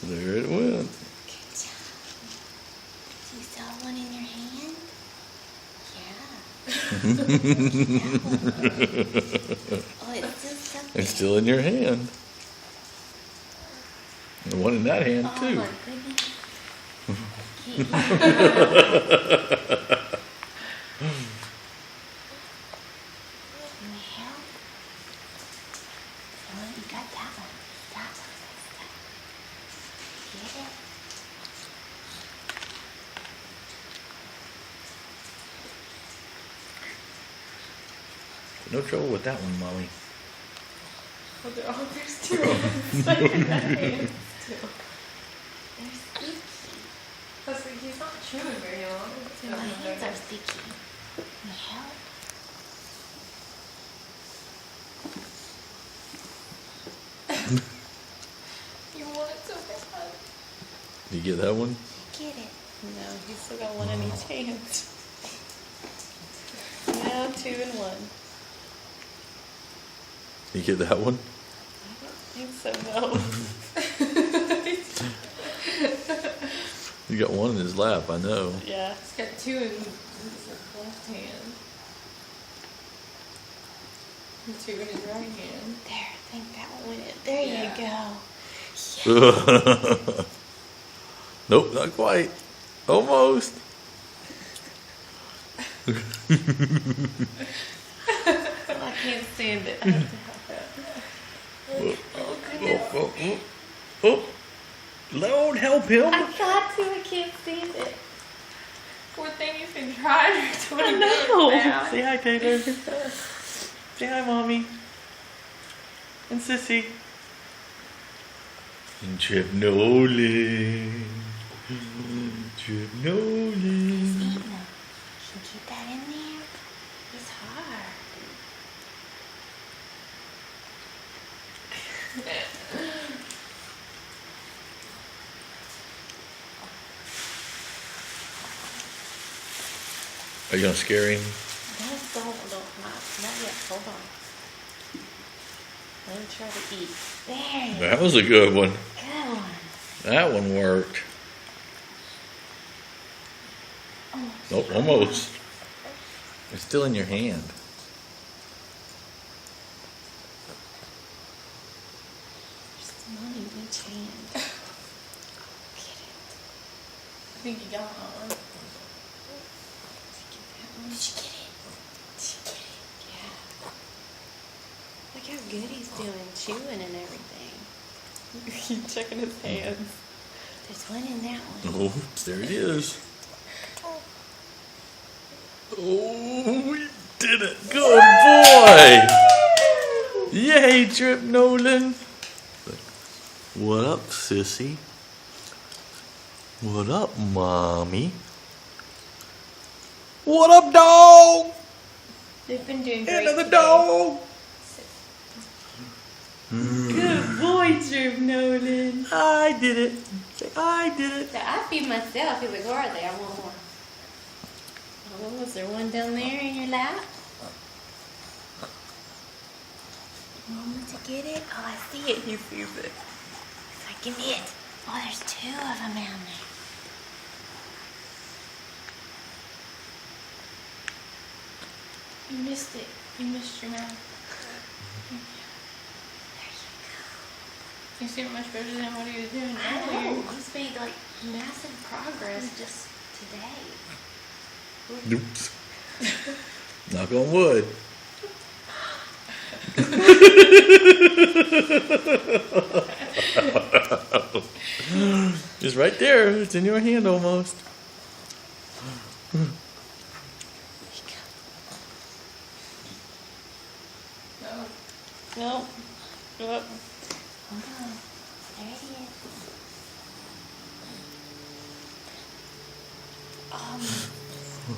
There it went. Good job. You saw one in your hand? Yeah. Oh, it's still something. It's still in your hand. The one in that hand, Oh too. my goodness. Can you help? Oh, you got that one. That one. Get it? No trouble with that one, Mommy. Oh, there's two of them stuck in that hand still. They're sticky. That's like he's not chewing very long. My hands are sticky. Can you help? You want it so bad. Did you get that one? Get it. No, he's still got one in each hand. Now 2 and 1. Did you get that one? I don't think so, no. You got one in his lap, I know. Yeah, he's got 2 in his left hand. And 2 in his right hand. There, I think that one went in. There Yeah. you go. Nope, not quite. Almost. I can't stand it. I have to help it. Oh, goodness. Oh. Lord, help him. I got to. I can't stand it. Poor thing, he's been trying for 20 I minutes know. now. Say hi, Taylor. Say hi, Mommy. And Sissy. And Chip Nolan. Chip Nolan. Eating them. Can you keep that in there? It's hard. Are you gonna scare him? Not yet. Hold on. Let him try to eat. There you go. That was a good one. Good one. That one worked. Nope, almost. It's still in your hand. There's one in each hand. Get it. I think you got one. Did you get it? Did you get it? Yeah. Look how good he's doing, chewing and everything. Keep checking his hands. There's one in that one. Oh, there it is. Oh, we did it. Good boy. Yay, Trip Nolan. What up, sissy? What up, mommy? What up, dog? They've been doing great Another today. dog. Good boy, Drew Nolan. I did it. Say, I did it. So I feed myself. He's like, where are they? I want more. Oh, is there one down there in your lap? You want me to get it? Oh, I see it. He sees it. If I can it. Oh, there's 2 of them down there. You missed it. You missed your mouth. You seem much better than what he was doing I earlier. know. He's made like massive progress just today. Oops. Knock on wood. It's right there. It's in your hand almost. No. No. Hold on. There it is.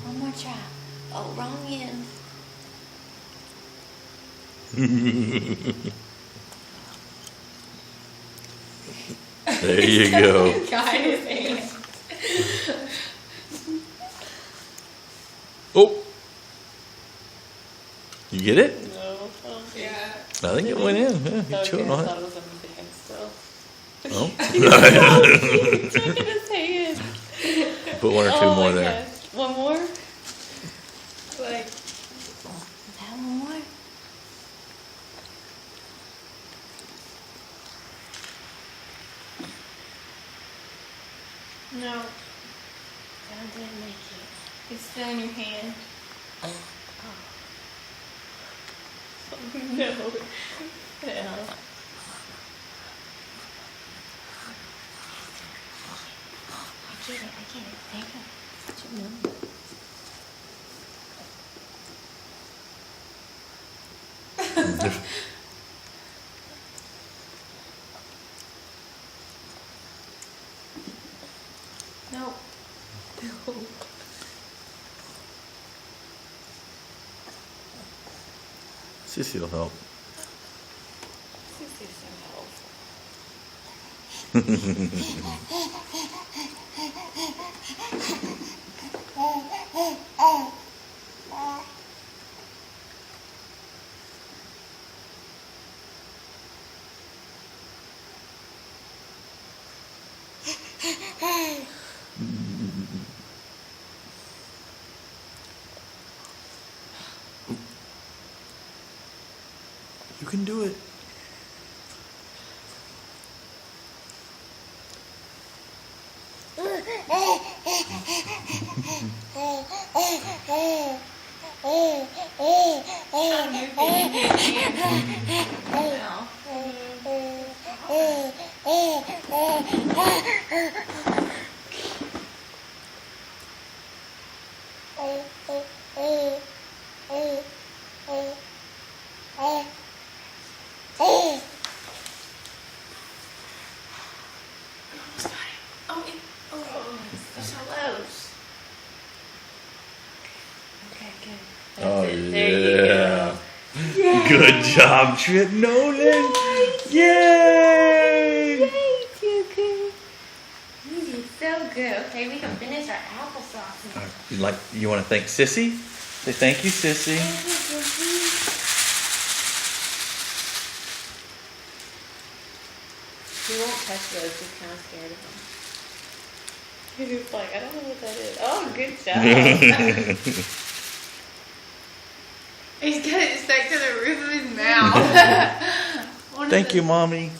One more try. Oh, wrong end. There you go. God, his hand. Oh. You get it? No, I don't think. Yeah. I think it went in. Yeah, you're Okay, chewing I on thought it. it was in his hand still. Oh. Look at his hand. Put one or two Oh more my there. gosh. One more? Like, That one more? no, That didn't make it. it's still in your hand. No. Yeah. I get it. There you go. Such a number. Nope. Sissy will help. Sissy's so helpful. You can do it. No. So close. Okay, good. That's Oh, it. There you yeah. Good job, Trip Nolan. Yay! Yay, Tuku. You did so good. Okay, we can finish our applesauce now. You want to thank Sissy? Say thank you, Sissy. He won't touch those. He's kind of scared of them. He's like, I don't know what that is. Oh, good job. He's got it stuck to the roof of his mouth. One of Thank the- you, Mommy.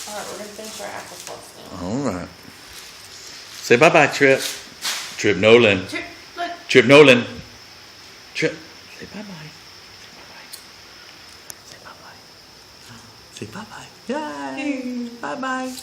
All right, we're going to finish our applesauce now. All right. Say bye-bye, Trip. Trip Nolan. Trip, look. Trip Nolan. Trip. Say bye-bye. Say bye-bye. Say bye-bye. Say bye-bye. Yay. Bye-bye.